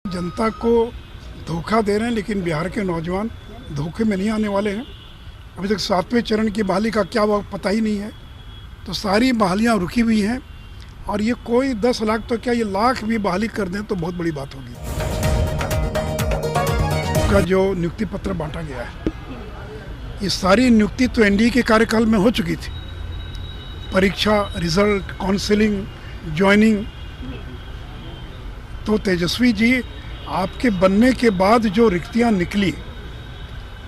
जनता को धोखा दे रहे हैं, लेकिन बिहार के नौजवान धोखे में नहीं आने वाले हैं। अभी तक 7वें चरण की बहाली का क्या हुआ पता ही नहीं है। तो सारी बहालियां रुकी हुई हैं और ये कोई 10 लाख तो क्या, ये लाख भी बहाली कर दें तो बहुत बड़ी बात होगी। का जो नियुक्ति पत्र बांटा गया है, ये सारी नियुक्ति तो एनडीए के कार्यकाल में हो चुकी थी। परीक्षा, रिजल्ट, काउंसलिंग, ज्वाइनिंग। तो तेजस्वी जी, आपके बनने के बाद जो रिक्तियां निकली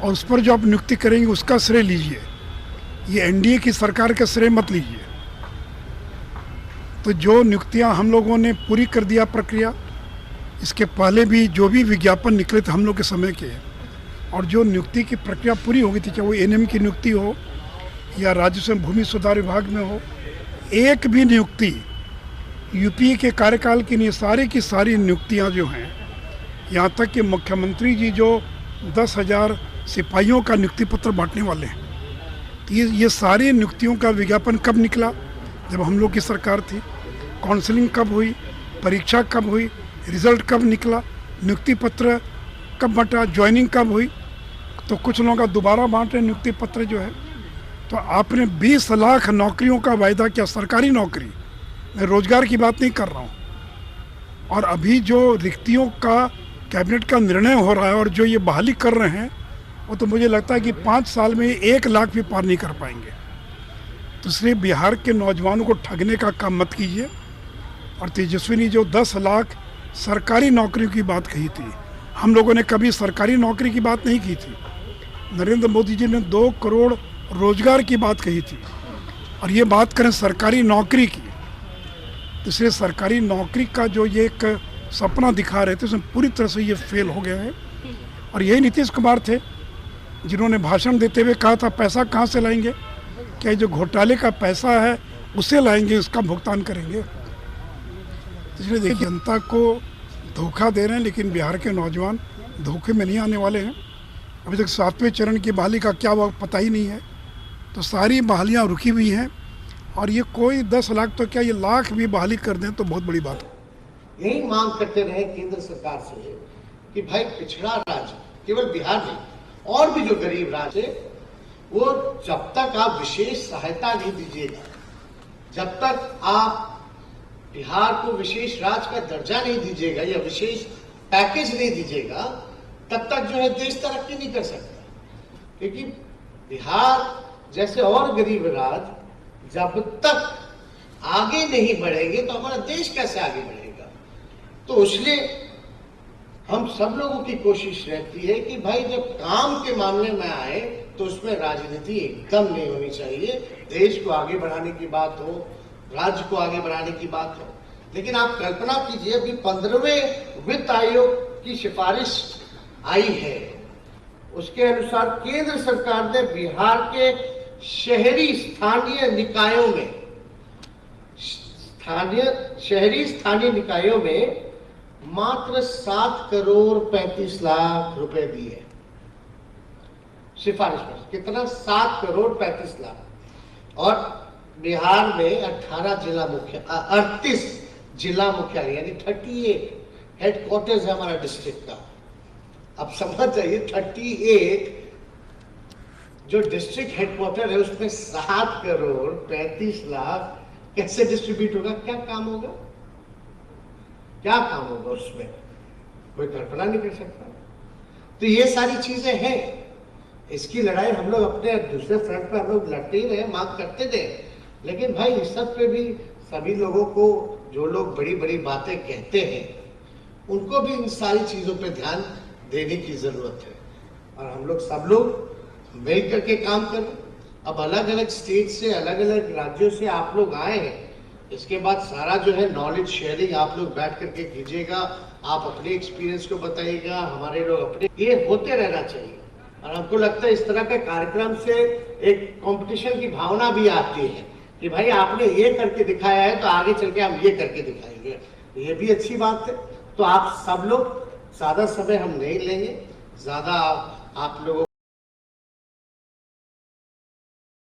और उस पर जो आप नियुक्ति करेंगे उसका श्रेय लीजिए, ये एनडीए की सरकार का श्रेय मत लीजिए। तो जो नियुक्तियां हम लोगों ने पूरी कर दिया प्रक्रिया, इसके पहले भी जो भी विज्ञापन निकले थे हम लोग के समय के, और जो नियुक्ति की प्रक्रिया पूरी हो गई थी, चाहे वो एनएम की नियुक्ति हो या राजस्व भूमि सुधार विभाग में हो, एक भी नियुक्ति यूपीए के कार्यकाल की नहीं। सारी की सारी नियुक्तियां जो हैं, यहाँ तक कि मुख्यमंत्री जी जो 10,000 सिपाहियों का नियुक्ति पत्र बांटने वाले हैं, तो ये सारी नियुक्तियों का विज्ञापन कब निकला? जब हम लोग की सरकार थी। काउंसलिंग कब हुई, परीक्षा कब हुई, रिजल्ट कब निकला, नियुक्ति पत्र कब बांटा, ज्वाइनिंग कब हुई। तो कुछ लोगों का दोबारा बांट रहे नियुक्ति पत्र जो है। तो आपने 20 लाख नौकरियों का वायदा किया, सरकारी नौकरी, मैं रोजगार की बात नहीं कर रहा हूँ। और अभी जो रिक्तियों का कैबिनेट का निर्णय हो रहा है और जो ये बहाली कर रहे हैं, वो तो मुझे लगता है कि 5 साल में 1 लाख भी पार नहीं कर पाएंगे। तो इसलिए बिहार के नौजवानों को ठगने का काम मत कीजिए। और तेजस्वी ने जो 10 लाख सरकारी नौकरियों की बात कही थी, हम लोगों ने कभी सरकारी नौकरी की बात नहीं की थी। नरेंद्र मोदी जी ने 2 करोड़ रोजगार की बात कही थी, और ये बात करें सरकारी नौकरी की। तो इसलिए सरकारी नौकरी का जो ये एक सपना दिखा रहे थे, उसमें पूरी तरह से ये फेल हो गया है। और यही नीतीश कुमार थे जिन्होंने भाषण देते हुए कहा था, पैसा कहाँ से लाएंगे, क्या जो घोटाले का पैसा है उसे लाएंगे, उसका भुगतान करेंगे। इसलिए देखिए, जनता को धोखा दे रहे हैं, लेकिन बिहार के नौजवान धोखे में नहीं आने वाले हैं। अभी तक 7वें चरण की बहाली का क्या हुआ पता ही नहीं है। तो सारी बहालियाँ रुकी हुई हैं और ये कोई 10 लाख तो क्या, ये लाख भी बहाली कर दें तो बहुत बड़ी बात है। यही मांग करते रहे केंद्र सरकार से कि भाई पिछड़ा राज्य, केवल बिहार नहीं और भी जो गरीब राज्य है, वो जब तक आप विशेष सहायता नहीं दीजिएगा, जब तक आप बिहार को विशेष राज्य का दर्जा नहीं दीजिएगा या विशेष पैकेज नहीं दीजिएगा, तब तक जो है देश तरक्की नहीं कर सकता। क्योंकि बिहार जैसे और गरीब राज्य जब तक आगे नहीं बढ़ेंगे तो हमारा देश कैसे आगे बढ़ेगा। तो इसलिए हम सब लोगों की कोशिश रहती है कि भाई जब काम के मामले में आए तो उसमें राजनीति एकदम नहीं होनी चाहिए। देश को आगे बढ़ाने की बात हो, राज्य को आगे बढ़ाने की बात हो। लेकिन आप कल्पना कीजिए, अभी 15वें वित्त आयोग की सिफारिश आई है, उसके अनुसार केंद्र सरकार ने बिहार के शहरी स्थानीय निकायों में मात्र 7 करोड़ 35 लाख रुपए दिए सिफारिश पर। कितना? 7 करोड़ 35 लाख। और बिहार में 38 जिला मुख्यालय यानी 38 हेडक्वार्टर्स है हमारा डिस्ट्रिक्ट का। अब समझ जाइए, 38 जो डिस्ट्रिक्ट हेडक्वार्टर है उसमें 7 करोड़ 35 लाख कैसे डिस्ट्रीब्यूट होगा? क्या काम होगा, क्या काम होगा उसमें? कोई कल्पना नहीं कर सकता। तो ये सारी चीजें हैं। इसकी लड़ाई हम लोग अपने दूसरे फ्रंट पे हम लोग लड़ते ही रहे, मांग करते थे। लेकिन भाई इस सब पे भी सभी लोगों को, जो लोग बड़ी बड़ी बातें कहते हैं, उनको भी इन सारी चीजों पे ध्यान देने की जरूरत है। और हम लोग सब लोग मिल करके काम करें। अब अलग अलग स्टेट से, अलग अलग राज्यों से आप लोग आए हैं, इसके बाद सारा जो है नॉलेज शेयरिंग आप लोग बैठ करके कीजिएगा। आप अपने एक्सपीरियंस को बताइएगा, हमारे लोग अपने, ये होते रहना चाहिए। और हमको लगता है इस तरह के कार्यक्रम से एक कंपटीशन की भावना भी आती है कि भाई आपने ये करके दिखाया है तो आगे चल के हम ये करके दिखाएंगे। ये भी अच्छी बात है। तो आप सब लोग, ज्यादा समय हम नहीं लेंगे, ज्यादा आप लोगों